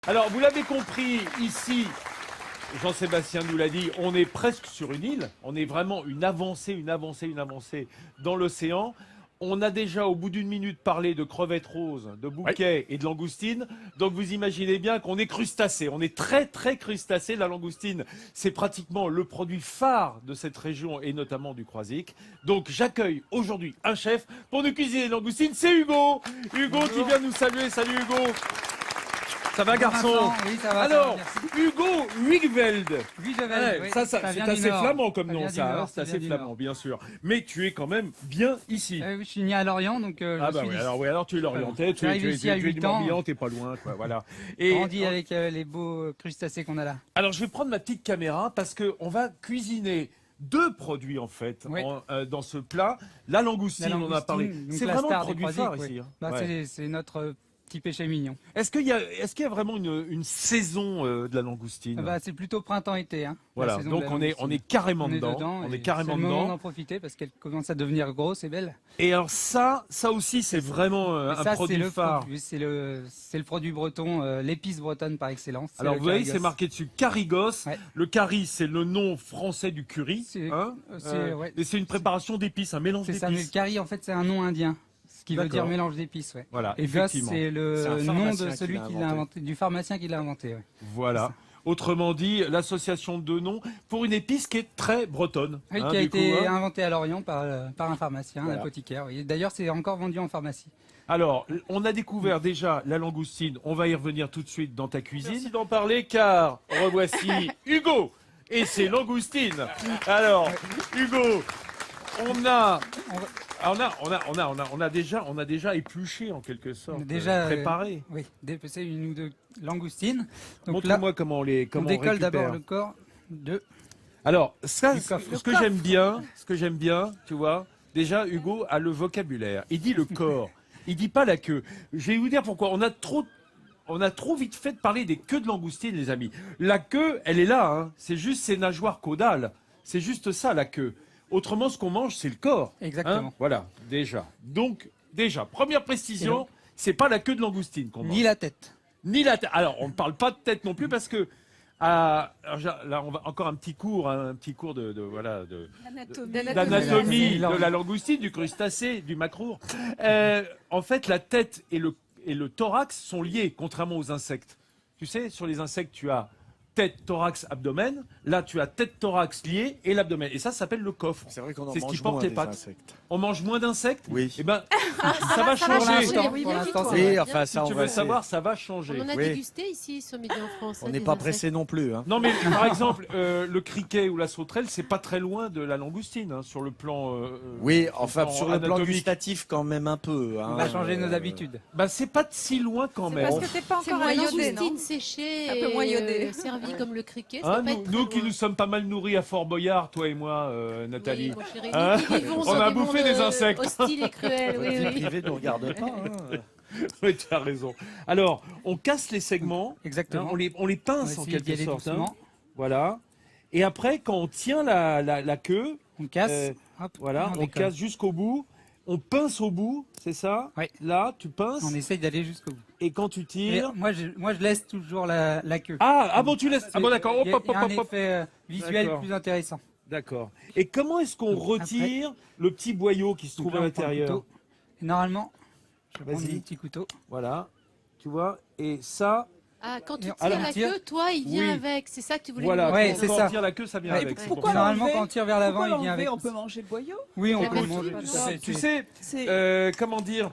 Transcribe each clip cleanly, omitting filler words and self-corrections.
Alors, vous l'avez compris, ici, Jean-Sébastien nous l'a dit, on est presque sur une île. On est vraiment une avancée dans l'océan. On a déjà, au bout d'une minute, parlé de crevettes roses, de bouquets et de langoustines. Donc, vous imaginez bien qu'on est crustacés. On est très, très crustacés. La langoustine, c'est pratiquement le produit phare de cette région et notamment du Croisic. Donc, j'accueille aujourd'hui un chef pour nous cuisiner les langoustines. C'est Hugo. Hugo qui vient nous saluer. Salut Hugo. Ça va, garçon? Oui, ça va. Alors, ça va, Hugo Wiegveld. Wiegveld, oui, ça c'est assez flamand comme nom, ça. C'est assez flamand, Nord. bien sûr. Mais tu es quand même bien ici. Oui, je suis né à Lorient, donc je suis oui, alors tu es l'orientais, tu j'arrive ici à es du 8 ans. Morbihan, t'es pas loin, quoi, voilà. Et Grandi avec les beaux crustacés qu'on a là. alors, je vais prendre ma petite caméra parce que on va cuisiner deux produits en fait Oui. dans ce plat. La langoustine, on en a parlé. donc C'est la vraiment le star des produit Croisic, phare oui. ici. Hein. Bah, Ouais. c'est notre petit péché mignon. Est-ce qu'il y a vraiment une saison de la langoustine? Bah, c'est plutôt printemps-été. Hein, Voilà, donc on est carrément dedans. On est carrément c'est le moment dedans. d'en profiter parce qu'elle commence à devenir grosse et belle. Et alors ça aussi c'est vraiment un Ça, produit phare. c'est le produit breton, l'épice bretonne par excellence. Alors le vous voyez, carigos. c'est marqué dessus Carigos. Ouais. Le cari, c'est le nom français du curry. Ouais. Et c'est une préparation d'épices, un mélange C'est ça, mais le d'épices. curry, en fait, c'est un nom indien. Ce qui veut dire D'accord. mélange d'épices, ouais. Voilà, Et ça, effectivement. c'est le C'est un nom pharmacien de qui celui l'a qui l'a inventé, du pharmacien qui l'a inventé. Ouais. Voilà. Autrement dit, l'association de noms pour une épice qui est très bretonne. Oui, hein, qui a du été coup, hein. inventée à Lorient par un pharmacien, Voilà. un apothicaire. Oui. D'ailleurs, c'est encore vendu en pharmacie. Alors, on a découvert déjà la langoustine. On va y revenir tout de suite dans ta cuisine. Merci d'en parler car revoici Hugo et ses langoustines. Alors, Hugo, on a déjà épluché en quelque sorte, Déjà préparé. oui, dépecé une ou deux langoustines. Donc Montre-moi comment on on décolle récupère. d'abord le corps de. Alors, ça, Du coffre. ce que j'aime bien, tu vois, déjà Hugo a le vocabulaire. Il dit le corps, il dit pas la queue. Je vais vous dire pourquoi. On a trop vite fait de parler des queues de langoustine, les amis. La queue, elle est là, hein. C'est juste ses nageoires caudales. C'est juste ça, la queue. Autrement, ce qu'on mange, c'est le corps. Exactement. Hein, voilà, déjà. Donc, première précision, c'est pas la queue de langoustine qu'on mange. Ni la tête. Ni la tête. Alors, on ne parle pas de tête non plus parce que là, on va encore un petit cours d'anatomie de la langoustine, du crustacé, du macroure. En fait, la tête et le thorax sont liés, contrairement aux insectes. Tu sais, sur les insectes, tu as tête, thorax, abdomen. Là, tu as tête, thorax lié et l'abdomen. Et ça s'appelle le coffre. C'est vrai qu'on en C'est ce qui mange porte moins les des pattes. insectes. On mange moins d'insectes. Oui. Eh ben, ça va changer. Pour l'instant, c'est Oui, vrai. enfin Si ça, tu on veux va savoir, ça va changer. On en a Oui. dégusté ici sur Midi en France. On hein, n'est des pas insectes. pressé non plus. Hein. Non, mais par exemple, le criquet ou la sauterelle, c'est pas très loin de la langoustine, hein, sur le plan. Oui, enfin sur le plan anatomique. gustatif quand même un peu. Hein. On va changer nos habitudes. Bah, c'est pas de si loin quand même. Parce que t'es pas C'est encore la iodé, non? langoustine séchée Un peu moins iodé. et servie comme le criquet. Ça Hein, peut pas être très nous qui loin. nous sommes pas mal nourris à Fort Boyard, toi et moi, Nathalie. Oui, mon chéri, Hein nous qui vivons On dans a des bouffé mondes, des insectes. hostiles et cruels, La oui, vie oui. privée ne nous regarde pas. Hein. Oui, tu as raison. Alors, on casse les segments. Exactement. Hein, on les On pince va en essayer d'y quelque aller sorte. Hein. doucement. Voilà. Et après, quand on tient la queue, On casse. Hop, voilà, et on décolle. casse jusqu'au bout. On pince au bout, c'est ça? Oui. Là, tu pinces. On essaye d'aller jusqu'au bout. Et quand tu Et tires. moi, je laisse toujours la queue. Ah bon, tu laisses. Ah bon, d'accord. Il y a, Hop, il y a hop, un hop, hop. effet visuel D'accord. plus intéressant. D'accord. Et comment est-ce qu'on retire le petit boyau qui se Donc trouve là, à on prend le l'intérieur? couteau. Et normalement, je vais prendre Vas-y. un petit couteau. Voilà. Tu vois? Et ça, Ah, quand tu Et tires alors, la on tire. queue, toi, il vient Oui. avec. C'est ça que tu voulais voilà. nous Ouais, montrer. c'est Quand ça. on tire la queue, ça vient Ouais. avec. Et C'est pourquoi pour ça. normalement, l'enlever quand on tire vers l'avant, Pourquoi il vient l'enlever? avec. On peut manger le boyau? Oui, on La peut vertu, manger. voilà. Tu sais, C'est comment dire,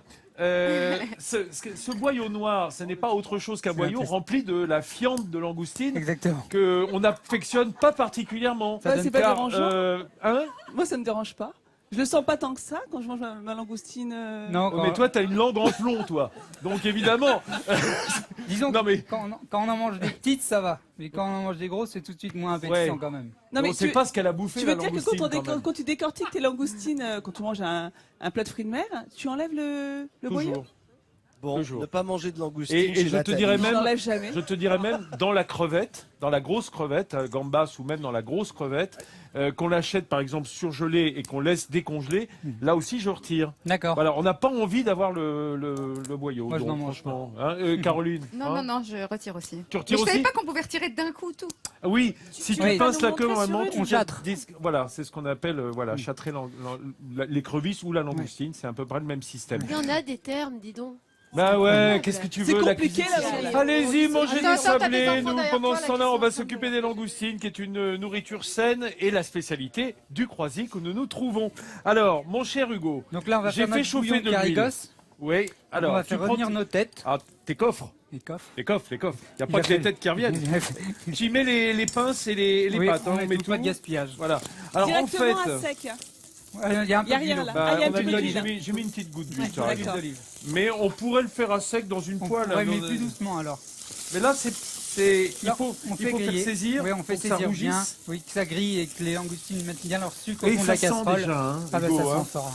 ce boyau noir, ce n'est pas autre chose qu'un C'est boyau un test. rempli de la fiente de langoustine Exactement. que on n'affectionne pas particulièrement. Ça donne c'est pas Car, dérangeant. hein Moi, ça me dérange pas. Je le sens pas tant que ça quand je mange ma langoustine. Non, Oh, mais toi, t'as une langue en plomb, toi. Donc évidemment. disons Non, que mais- quand on en mange des petites, ça va. Mais quand on en mange des grosses, c'est tout de suite moins appétissant Ouais. quand même. Non, on mais ne sait pas ce qu'elle a bouffé tu la veux dire que langoustine. quand même. quand tu décortiques tes langoustines, quand tu manges un plat de fruits de mer, tu enlèves le boyau? Toujours. Bon, Toujours. ne pas manger de langoustine. Et chez je te Nathalie. dirais On même, n'enlève jamais. je te dirais même dans la crevette, dans la grosse crevette, gambas ou même dans la grosse crevette, qu'on l'achète par exemple surgelée et qu'on laisse décongeler, là aussi je retire. D'accord. Voilà, on n'a pas envie d'avoir le boyau. Moi, je donc, n'en mange franchement. Hein, Caroline Non, hein, non, non, je retire aussi. Tu Mais retires je savais aussi pas qu'on pouvait retirer d'un coup tout. Ah oui, si tu Oui. pinces Tu vas la nous queue montrer vraiment, sur tu une On châtre. Voilà, c'est ce qu'on appelle voilà, châtrer l'écrevisse ou la langoustine, c'est à peu près le même système. Il y en a des termes, dis donc. Bah ouais, qu'est-ce que tu C'est veux la compliqué, cuisine là. Allez-y, mangez Attends, des attends, t'as des sablés. enfants Nous, derrière pendant toi, ce la temps-là, on va question, s'occuper des langoustines, qui est une nourriture saine et la spécialité du Croisic où nous nous trouvons. Alors, mon cher Hugo, Donc là, on va j'ai faire fait notre chauffer bouillon de l'huile. carigos. Oui, On alors, va tu faire prends revenir nos têtes. tes coffres. Les coffres. Les coffres. Il n'y a pas que les têtes qui reviennent. Tu y mets les pinces et les Oui, pâtes. on hein, met on met tout, tout. pas de gaspillage. Voilà. Alors, en fait, Directement à sec. Il y a un peu Y a d'huile. rien, là. bah, Ah, il y a on a plus mis- d'huile. j'ai mis une petite goutte d'huile. Ouais, tu as raison. d'accord. d'olive. Mais on pourrait le faire à sec dans une On poêle. pourrait, hein, mais dans- plus doucement alors. Mais là, il Là, faut on il fait faut faire griller. saisir. Oui, on fait pour que ça saisir bien. rougisse. Oui, que ça grille et que les langoustines mettent bien leur sucre au Et fond de ça la sent casserole. déjà, hein, Ah bah Hugo, ça hein. sent fort.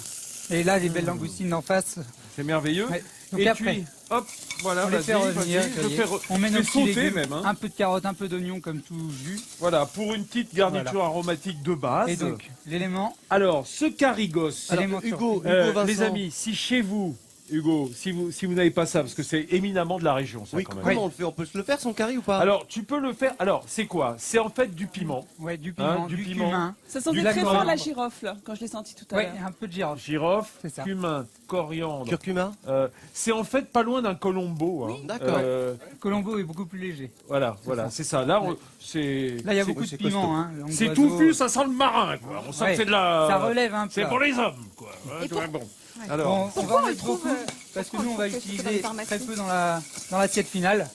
Et là, les belles langoustines en face. C'est merveilleux. Ouais. Donc Et après, puis, hop, voilà, on les vas-y, fait revenir. vas-y, je griller. fais On met je nos fais petits sauter légumes, même. Hein. un peu de carottes, un peu d'oignon comme tout jus. Voilà, pour une petite garniture aromatique de base. Et donc, l'élément, Alors, ce carigos, élément Hugo, surprise. les Vincent. amis, si chez vous, Hugo, si vous n'avez pas ça, parce que c'est éminemment de la région, ça Oui, quand même. comment on le fait? On peut se le faire son carré ou pas? Alors, tu peux le faire. Alors, c'est quoi? C'est en fait du piment, Ouais, du piment, du du piment. cumin. Ça sentait Du très fort coriandre. la girofle quand je l'ai senti tout à Ouais, l'heure. un peu de girofle. girofle, C'est ça. cumin, coriandre. Curcuma? C'est en fait pas loin d'un colombo. Hein. D'accord. Colombo est beaucoup plus léger. Voilà, ça. c'est ça. Là, c'est. Là, il y a c'est- beaucoup de c'est piment. Hein, langue C'est d'oiseau. touffu, ça sent le marin, quoi. On sent Ouais, que c'est de la. Ça relève un peu. C'est pour les hommes, quoi. Et pour- bon. Ouais. Alors, Bon, on Pourquoi va en on le mettre trouve, beaucoup parce que pourquoi nous on va on trouve que c'est dans l'utiliser les pharmacies très peu dans l'assiette finale.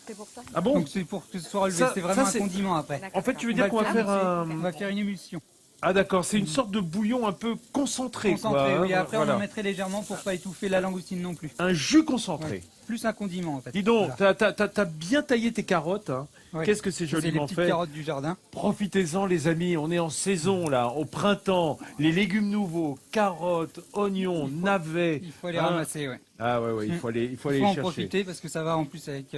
C'est pour ça. ah bon. Donc c'est pour que ce soit relevé. Ça- C'est vraiment ça, un c'est- condiment après. D'accord. En fait, tu veux On dire va qu'on va le faire faire, un. On va faire une émulsion. Ah d'accord, c'est une sorte de bouillon un peu concentré, Concentré. quoi. Oui, hein, après voilà. on en mettrait légèrement pour pas étouffer la langoustine non plus. Un jus concentré. Ouais. Plus un condiment en fait. Dis donc, Voilà. t'as bien taillé tes carottes. Hein. Ouais. Qu'est-ce que c'est Ça, c'est les joliment petites fait. carottes du jardin. Profitez-en les amis, on est en saison là, au printemps. Les légumes nouveaux, carottes, oignons, navets. Il faut aller hein. ramasser. Ouais. Ah ouais, il faut aller Il faut les en chercher. profiter parce que ça va en plus avec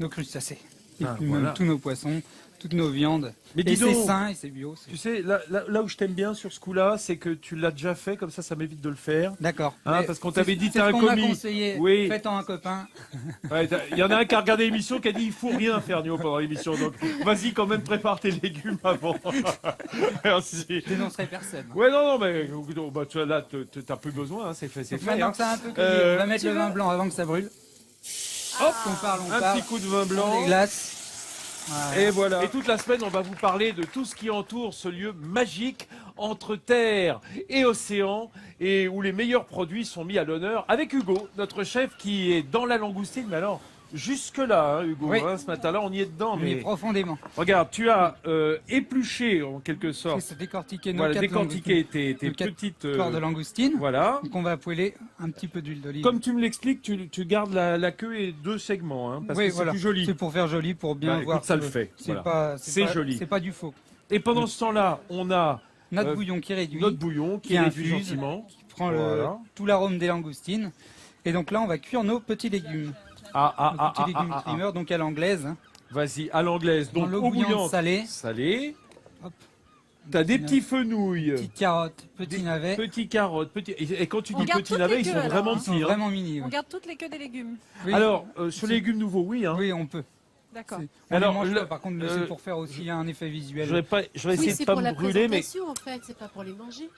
nos crustacés. Et Ah, puis voilà. même tous nos poissons, toutes nos viandes. Mais dis Et c'est donc, sain et c'est bio. tu sais, là où je t'aime bien sur ce coup-là, c'est que tu l'as déjà fait, comme ça m'évite de le faire. D'accord. Hein, Mais parce qu'on c'est- t'avait dit c'est t'es un ce qu'on m'a commis. conseillé. Oui. Faites-en un copain. Ouais, il y en a un qui a regardé l'émission qui a dit il faut rien faire Nio pendant l'émission, donc vas-y quand même prépare tes légumes avant. Merci. Je dénoncerai personne. Ouais non mais bah, tu vois, là t'as plus besoin, hein, c'est fait, c'est Donc fait. maintenant hein. que ça a un peu cueilli, on va mettre le vin blanc avant que ça brûle. Hop, on parle. Un petit coup de vin On blanc. les glace. Voilà. Et voilà. Et toute la semaine, on va vous parler de tout ce qui entoure ce lieu magique entre terre et océan et où les meilleurs produits sont mis à l'honneur avec Hugo, notre chef qui est dans la langoustine. Mais alors, jusque-là, hein, Hugo, Oui. hein, ce matin-là, on y est dedans. Mais Mais profondément. regarde, tu as épluché en quelque sorte, C'est décortiquer nos voilà, quatre décortiqué tes nos quatre petites. corps de langoustine. Voilà. Donc on va poêler un petit peu d'huile d'olive. Comme tu me l'expliques, tu gardes la queue et deux segments, hein, parce Oui, que c'est voilà. plus joli. C'est pour faire joli, pour bien Bah, voir. écoute, ça que le fait, C'est voilà. pas, C'est pas- joli. C'est pas du faux. Et pendant ce temps-là, on a Notre bouillon qui réduit, notre bouillon qui qui réduit infuse. gentiment. qui prend Voilà. tout l'arôme des langoustines. Et donc là, on va cuire nos petits légumes. Nos petits légumes trimmer, donc à l'anglaise. Hein. Vas-y, à l'anglaise. Dans Donc l'eau eau bouillante bouillante salée. salée. Hop. T'as des Petits petits fenouilles, Petites carottes, petits navets. petits carottes, petits. Et quand tu On dis garde petits toutes navets, les ils sont queues, alors, vraiment hein. Ils sont petits. hein. vraiment mini. On Oui. garde toutes les queues des légumes. Oui. Alors, sur les légumes nouveaux, oui. Hein. Oui, on peut. D'accord. On Alors, les mange le- pas, par contre, c'est pour faire aussi un effet visuel. Je vais Oui, essayer c'est de pas pour me la brûler, mais présentation en fait, c'est pas pour les manger.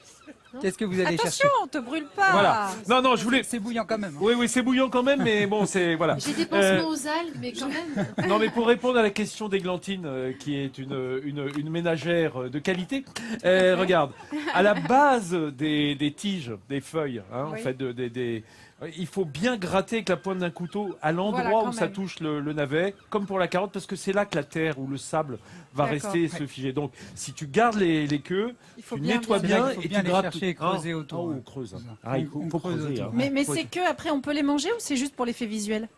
Qu'est-ce que vous allez Attention, chercher on te brûle pas. voilà. Non, je voulais. C'est bouillant quand même. hein. Oui, c'est bouillant quand même, mais bon, c'est voilà. J'ai des pansements aux algues, mais quand même. Non, mais pour répondre à la question d'Églantine, qui est une ménagère de qualité, regarde, à la base des tiges, des feuilles, hein, Oui. en fait, il faut bien gratter avec la pointe d'un couteau à l'endroit Voilà, quand où ça même. touche le navet, comme pour la carotte, parce que c'est là que la terre ou le sable va D'accord. rester et se figer. Donc, si tu gardes les queues, Il faut tu bien, nettoies C'est là bien qu'il faut et bien tu les grattes. chercher et creuser autour, Oh, ouais. on creuse. C'est ça. Ah, il faut On creuse creuser. autour. hein. Mais Faut- c'est que après on peut les manger ou c'est juste pour l'effet visuel?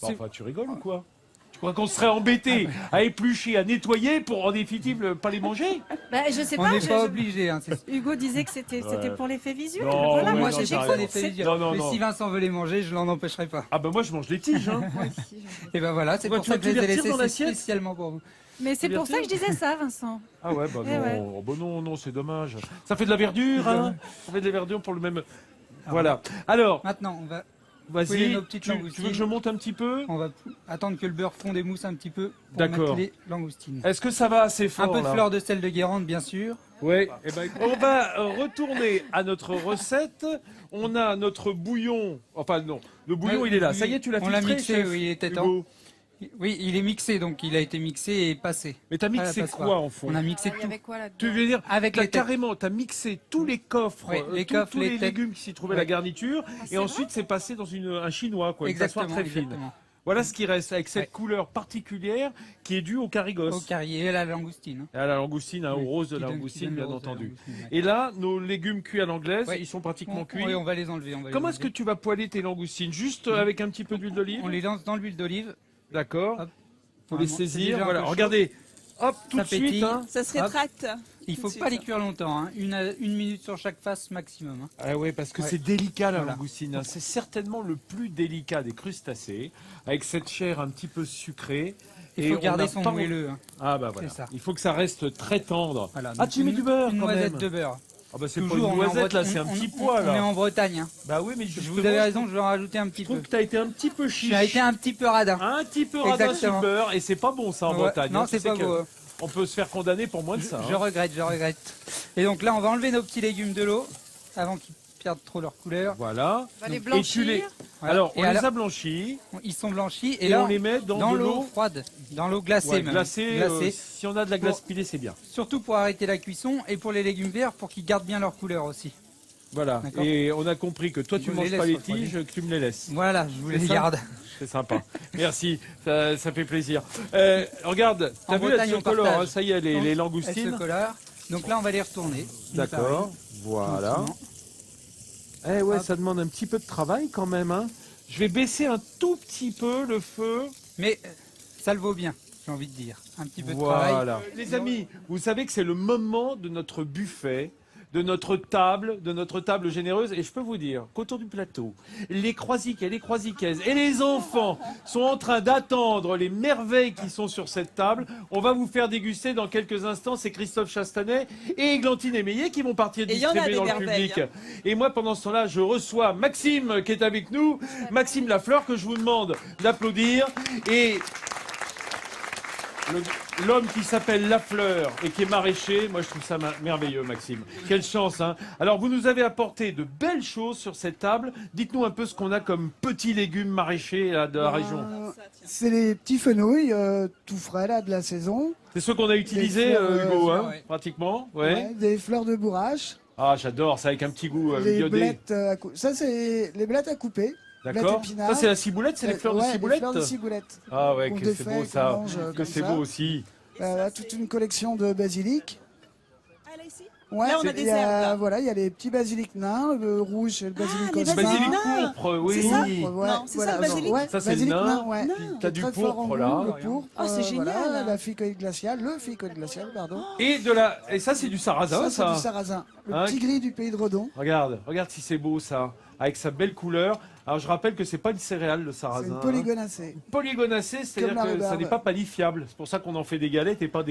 Bah, enfin, tu rigoles ou quoi? Tu crois qu'on serait embêté à éplucher, à nettoyer pour en définitive pas les manger? Bah, je sais On pas. n'est pas obligé. Hein, Hugo disait que c'était pour l'effet visuel. Non, Voilà, oui, moi non, j'ai t'as pas raison. l'effet visuel. Non, Mais non. si Vincent veut les manger, je l'en empêcherai pas. Ah ben moi je mange les tiges. Hein. Et ben voilà, c'est Pourquoi pour tu ça vas que je les ai te divertir laissés dans l'assiette spécialement pour vous. Mais c'est pour ça que je disais ça, Vincent. Ah ouais, bah Eh non, ouais. oh, bah non, c'est dommage. Ça fait de la verdure, hein. Ça fait de la verdure pour le même... Voilà. Alors, Maintenant, on va vas-y, nos petites tu veux langoustines. que je monte un petit peu? On va attendre que le beurre fonde et mousse un petit peu pour D'accord. mettre les langoustines. Est-ce que ça va assez fort Un peu de là fleur de sel de Guérande, bien sûr. Ouais. Eh ben, on va retourner à notre recette. On a notre bouillon. Enfin non, le bouillon Ouais, il est là. oui, Ça y est, tu l'as on filtré, l'a mixé, chef, oui, il était temps. Hugo. Oui, il est mixé, donc il a été mixé et passé. Mais t'as à la mixé passoire. quoi en fond? On a mixé Il y tout. avait quoi là-dedans? Tu veux dire Avec t'as les têtes. carrément, t'as mixé tous les coffres, Oui, les coffres, tous les les têtes. légumes qui s'y trouvaient, Oui. la garniture, c'est et ensuite c'est passé dans un chinois, quoi, une Exactement, passoire très fine. exactement. Voilà ce qui reste avec cette Ouais. couleur particulière qui est due au carigos. Au carrier et à la langoustine. Et à la langoustine, hein, Oui, au rose de qui la donne- qui langoustine, donne le bien rose de la entendu. langoustine, ouais. Et là, nos légumes cuits à l'anglaise, Ouais. ils sont pratiquement cuits. Oui, on va les enlever. Comment est-ce que tu vas poêler tes langoustines? Juste avec un petit peu d'huile d'olive? On les lance dans l'huile d'olive. D'accord. Hop. Faut les Vraiment, c'est saisir. déjà un Voilà, peu chaud. regardez. Hop, tout Ça de suite. pétille. Hein. Ça se rétracte. Il Tout faut de pas les suite. cuire longtemps, hein. Une minute sur chaque face maximum. Hein. Ah ouais, parce que Ouais. c'est délicat la Voilà. langoustine. Hein. C'est certainement le plus délicat des crustacés, avec cette chair un petit peu sucrée. Il Et faut on garder n'a son pas- moelleux. Hein. Ah bah voilà. C'est ça. Il faut que ça reste très tendre. Voilà, Ah, donc tu mets du beurre Une quand noisette même. de beurre. Ah bah c'est pas Toujours, une on est en noisette là, Bretagne- c'est un on- petit on- pois On est là. en Bretagne. Hein. Bah oui, mais Je justement, vous avais raison, je vais en rajouter un petit je trouve peu. que t'as été un petit peu chiche. Tu as été un petit peu radin. Un petit peu radin sur le Exactement. beurre, et c'est pas bon ça en Ouais. Bretagne. Non, hein. Tu c'est sais pas que beau. On peut se faire condamner pour moins de ça. Je hein. regrette, je regrette. Et donc là, on va enlever nos petits légumes de l'eau avant qu'ils perdent trop leur couleur. Voilà. On va les Et tu blanchir. les... Voilà. Alors, on Et les alors, a blanchis ils sont blanchis et, et là, on les met dans de l'eau l'eau froide, dans l'eau glacée ouais, même. glacée. Glacée. Si on a de la glace pilée, c'est bien. Surtout pour arrêter la cuisson et pour les légumes verts pour qu'ils gardent bien leur couleur aussi. Voilà. D'accord. Et on a compris que toi, tu Je manges les pas laisse les refroidir. tiges, que tu me les laisses. Voilà, je vous les C'est ça garde. C'est sympa. Merci. Ça fait plaisir. Regarde, En t'as vu, Bretagne, elles on se colorent. partage. Hein, ça y est, les Donc, Elles se langoustines. colorent. Donc là, on va les retourner. D'accord. Voilà. Gentiment. Eh ouais, Hop. ça demande un petit peu de travail quand même. Hein. Je vais baisser un tout petit peu le feu. Mais ça le vaut bien, j'ai envie de dire. Un petit peu de travail. Voilà. Les amis, vous savez que c'est le moment de notre buffet, de notre table généreuse. Et je peux vous dire qu'autour du plateau, les croisiquais, les croisiquaises et les enfants sont en train d'attendre les merveilles qui sont sur cette table. On va vous faire déguster dans quelques instants. C'est Christophe Chastanet et Églantine Émeillé qui vont partir Et il y en a distribuer des dans le merveilles, public. Et moi, pendant ce temps-là, je reçois Maxime qui est avec nous. Maxime Lafleur, que je vous demande d'applaudir. Et l'homme qui s'appelle Lafleur et qui est maraîcher, moi je trouve ça merveilleux, Maxime. Quelle chance, hein. Alors vous nous avez apporté de belles choses sur cette table. Dites-nous un peu ce qu'on a comme petits légumes maraîchers là, de la région. C'est les petits fenouils tout frais là de la saison. C'est ceux qu'on a utilisés, Des fleurs, Hugo, hein, ouais. pratiquement. Ouais. Ouais, des fleurs de bourrache. Ah, j'adore, ça avec un petit goût les iodé. blettes ça c'est les blettes à couper. D'accord. blettes épinards. Ça c'est la ciboulette, c'est les fleurs de Ouais, ciboulette. Les fleurs de ciboulette. Ah ouais, Qu'on que c'est défait, beau qu'on ça. mange, Que comme c'est ça. beau aussi. Toute une collection de basilic. Ah, là, ici Ouais, Là, on a des il y a, herbes, là. Voilà, il y a les petits basilics nains, le rouge et le basilic les osman. Basilic nain. pourpre, oui. C'est ça Ouais, Non, c'est ça, le basilic ouais, Ça, c'est le basilic nain. ouais. Nain. T'as du Très fort en pourpre, goût, là. le pourpre, Oh, c'est génial. Voilà, la ficoïde glaciale, le ficoïde glacial, pardon. Et ça c'est du sarrasin, Ça, c'est du sarrasin. Le Hein, petit gris du pays de Redon. Regarde si c'est beau ça, avec sa belle couleur. Alors je rappelle que c'est pas une céréale le C'est sarrasin. une hein. polygonacée. Polygonacée, c'est-à-dire Comme la que ça rhubarbe. n'est pas palifiable. C'est pour ça qu'on en fait des galettes et pas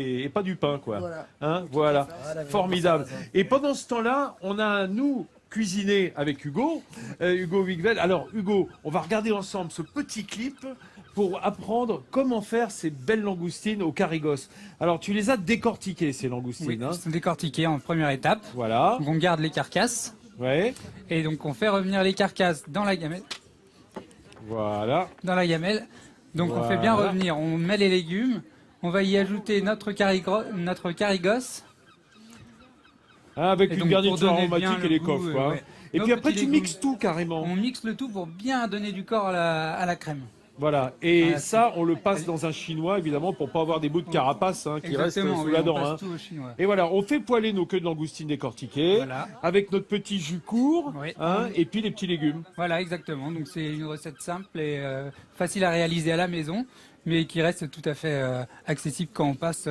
du pain, quoi. Voilà. Hein, voilà. Formidable. Et pendant ce temps-là, on a nous cuisiné avec Hugo, Hugo Wigvel. Alors Hugo, on va regarder ensemble ce petit clip pour apprendre comment faire ces belles langoustines au carigos. Alors tu les as décortiquées ces langoustines. Oui, Hein. ils sont décortiqués en première étape. Voilà. Donc on garde les carcasses Ouais. et donc on fait revenir les carcasses dans la gamelle. Voilà. Donc on fait bien Voilà. revenir, on met les légumes, on va y ajouter notre carigos. Hein, avec Et une donc, garniture pour donner aromatique bien et les le coffres. goût, Quoi. ouais. Et Nos puis après petits tu légumes. mixes tout carrément. On mixe le tout pour bien donner du corps à la crème. Voilà, et Ah, ça, on le passe dans un chinois, évidemment, pour pas avoir des bouts de carapace qui restent Exactement, sous oui, la on dent. passe Hein. tout au chinois. Et voilà, on fait poêler nos queues de langoustine décortiquées, Voilà. avec notre petit jus court, Oui. et puis les petits légumes. Voilà, exactement. Donc c'est une recette simple et facile à réaliser à la maison, mais qui reste tout à fait accessible quand on passe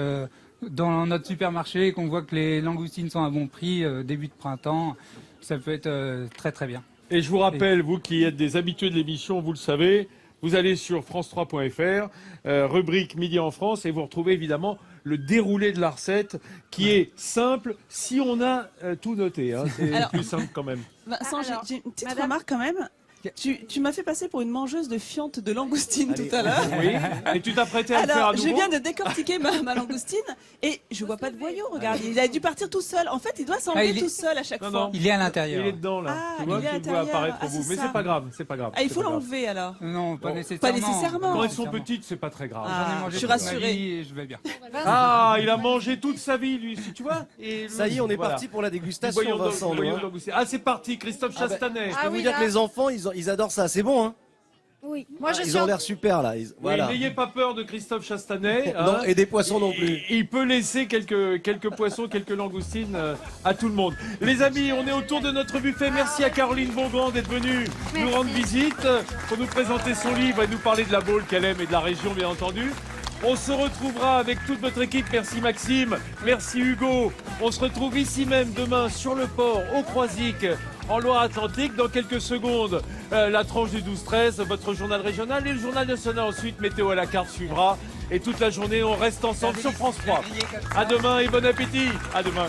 dans notre supermarché et qu'on voit que les langoustines sont à bon prix, début de printemps. Ça peut être très très bien. Et je vous rappelle, vous qui êtes des habitués de l'émission, vous le savez, vous allez sur france3.fr, rubrique Midi en France, et vous retrouvez évidemment le déroulé de la recette qui est simple si on a tout noté. Hein. C'est Alors- plus simple quand même. Vincent, Alors, j'ai une petite madame- remarque quand même. Tu m'as fait passer pour une mangeuse de fientes de langoustine Allez, tout à l'heure. Oui, et tu t'apprêtais à le faire à Alors, je nouveau. viens de décortiquer ma langoustine et je vois pas de voyou, regarde. Il a dû partir tout seul. En fait, il doit s'enlever il est- tout seul à chaque Non, fois. non. Il est à Il l'intérieur. est dedans là. Ah, tu vois, il est à tu le vois l'intérieur. apparaître Ah, au bout. c'est Mais ça. c'est pas grave, c'est pas grave. Ah, il c'est faut pas grave. l'enlever alors. Non, pas Bon. nécessairement. Pas nécessairement. Quand elles sont petites, c'est pas très grave. Ah. J'en ai mangé je suis toute ma rassurée. vie et je vais bien. Ah, il a mangé toute sa vie, lui, tu vois. Et Ça y est, on est voilà. parti pour la Du dégustation, voyant Vincent. du voyant hein. langoustine. Ah, c'est parti, Christophe Ah bah, Chastanet. Je Ah peux vous oui, dire là. que les enfants, ils adorent ça. C'est bon, hein. Oui. Moi, je Ils suis ont en- l'air super, là. Voilà. Oui, n'ayez pas peur de Christophe Chastanet. Non, hein. et des poissons non plus. Il peut laisser quelques poissons, quelques langoustines à tout le monde. Les amis, on est autour de notre buffet. Merci à Caroline Beaugrand d'être venue nous rendre visite pour nous présenter son livre et nous parler de la Baule qu'elle aime et de la région, bien entendu. On se retrouvera avec toute notre équipe. Merci Maxime, merci Hugo. On se retrouve ici même demain sur le port, au Croisic, en Loire-Atlantique. Dans quelques secondes, la tranche du 12-13, votre journal régional et le journal national ensuite. Météo à la carte suivra. Et toute la journée, on reste ensemble sur France 3. À demain et bon appétit. À demain.